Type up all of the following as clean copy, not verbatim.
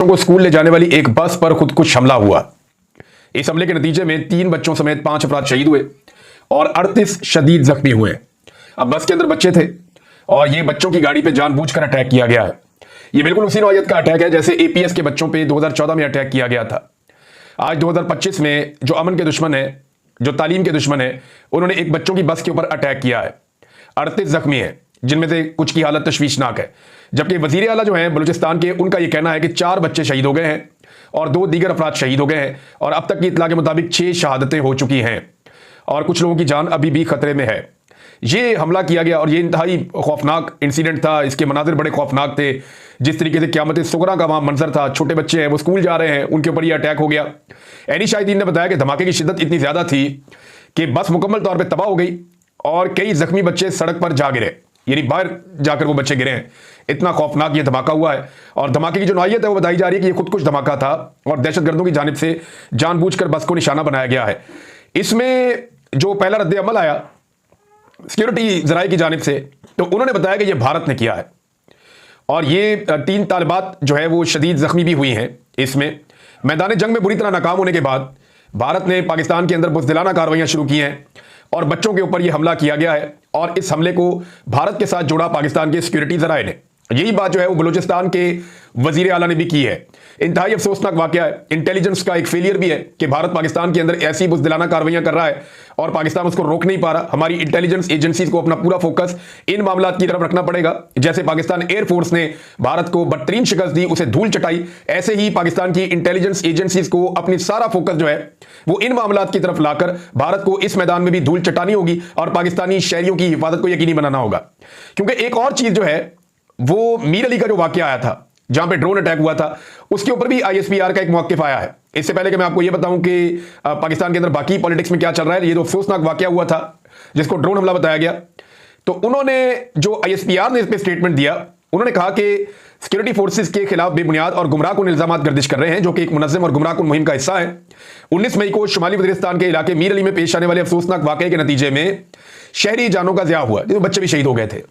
को स्कूल ले जाने वाली एक बस पर खुदकुश हमला हुआ। इस हमले के नतीजे में 3 बच्चों समेत 5 अफराद शहीद हुए और 38 शदीद जख्मी हुए। अब बस के अंदर बच्चे थे और ये बच्चों की गाड़ी पे जानबूझकर अटैक किया गया है। ये बिल्कुल उसी नौयत का अटैक है जैसे एपीएस के बच्चों पे 2014 में अटैक किया गया था। आज 2025 में जो अमन के दुश्मन है, जो तालीम के दुश्मन है, उन्होंने एक बच्चों की बस के ऊपर अटैक किया है। 38 जख्मी हैं, जिनमें से कुछ की हालत तशवीशनाक है, जबकि वजीर आला जो हैं बलूचिस्तान के, उनका यह कहना है कि 4 बच्चे शहीद हो गए हैं और 2 दीगर अफराद शहीद हो गए हैं और अब तक की इत्तला के मुताबिक 6 शहादतें हो चुकी हैं और कुछ लोगों की जान अभी भी खतरे में है। ये हमला किया गया और ये इंतहाई खौफनाक इंसिडेंट था। इसके मनाजिर बड़े खौफनाक थे। जिस तरीके से क़यामत सुगरा का वहाँ मंजर था, छोटे बच्चे हैं, वो स्कूल जा रहे हैं, उनके ऊपर ये अटैक हो गया। एनी शाहिदीन ने बताया कि धमाके की शिद्दत इतनी ज़्यादा थी कि बस मुकम्मल तौर पर तबाह हो गई और कई जख्मी बच्चे सड़क पर जा गिरे, यानी बाहर जाकर वो बच्चे गिरे हैं। इतना खौफनाक ये धमाका हुआ है और धमाके की जो नौयत है वो बताई जा रही है कि ये खुदकुश धमाका था और दहशतगर्दों की जानिब से जानबूझकर बस को निशाना बनाया गया है। इसमें जो पहला रद्द अमल आया सिक्योरिटी जराये की जानिब से, तो उन्होंने बताया कि ये भारत ने किया है और ये 3 तालिबात जो है वो शदीद जख्मी भी हुई हैं। इसमें मैदान जंग में बुरी तरह नाकाम होने के बाद भारत ने पाकिस्तान के अंदर बुज़दिलाना कार्रवाइयाँ शुरू की हैं और बच्चों के ऊपर ये हमला किया गया है और इस हमले को भारत के साथ जोड़ा पाकिस्तान के सिक्योरिटी जराये ने। यही बात जो है वो बलूचिस्तान के वजीर आला ने भी की है। इंतहाई अफसोसनाक वाकया है, इंटेलिजेंस का एक फेलियर भी है कि भारत पाकिस्तान के अंदर ऐसी बुज़दिलाना कार्रवाइयां कर रहा है और पाकिस्तान उसको रोक नहीं पा रहा। हमारी इंटेलिजेंस एजेंसीज को अपना पूरा फोकस इन मामलात की तरफ रखना पड़ेगा। जैसे पाकिस्तान एयरफोर्स ने भारत को बदतरीन शिकस्त दी, उसे धूल चटाई, ऐसे ही पाकिस्तान की इंटेलिजेंस एजेंसीज को अपनी सारा फोकस जो है वो इन मामलात की तरफ लाकर भारत को इस मैदान में भी धूल चटानी होगी और पाकिस्तानी शहरियों की हिफाजत को यकीनी बनाना होगा। क्योंकि एक और चीज जो है वो मीर अली का जो वाकया आया था जहां पे ड्रोन अटैक हुआ था, उसके ऊपर भी आईएसपीआर का एक मौक़िफ़ आया है। इससे पहले कि मैं आपको यह बताऊं कि पाकिस्तान के अंदर बाकी पॉलिटिक्स में क्या चल रहा है, ये जो अफसोसनाक वाकया हुआ था जिसको ड्रोन हमला बताया गया, तो उन्होंने जो आईएसपीआर ने इस पर स्टेटमेंट दिया, उन्होंने कहा कि सिक्योरिटी फोर्सेज के खिलाफ बेबुनियाद और गुमराहकुन इल्जामात गर्दिश कर रहे हैं जो कि एक मुनज़्ज़म और गुमराहकुन मुहिम का हिस्सा है। 19 मई को शुमाली वज़ीरिस्तान के इलाके मीर अली में पेश आने वाले अफसोसनाक वाकये के नतीजे में शहरी जानों का ज़िया हुआ, जिसमें बच्चे भी शहीद हो गए थे।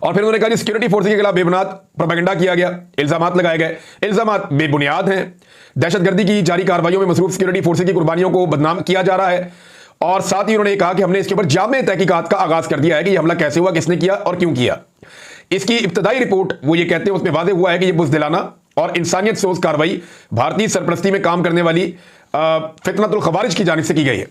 और फिर उन्होंने कहा कि सिक्योरिटी फोर्स के खिलाफ बेबुनियाद प्रोपेगेंडा किया गया, इल्जामात लगाए गए, इल्जामात बेबुनियाद हैं। दहशतगर्दी की जारी कार्रवाइयों में मसरूफ सिक्योरिटी फोर्सेज की कुर्बानियों को बदनाम किया जा रहा है और साथ ही उन्होंने कहा कि हमने इसके ऊपर जामे तहकीकात का आगाज कर दिया है कि यह हमला कैसे हुआ, किसने किया और क्यों किया। इसकी इब्तदाई रिपोर्ट वो ये कहते हैं उसमें वाज़ेह हुआ है कि यह बुज़दिलाना और इंसानियत सोज कार्रवाई भारतीय सरपरस्ती में काम करने वाली फितनतुल खवारिज की जानिब से की गई है।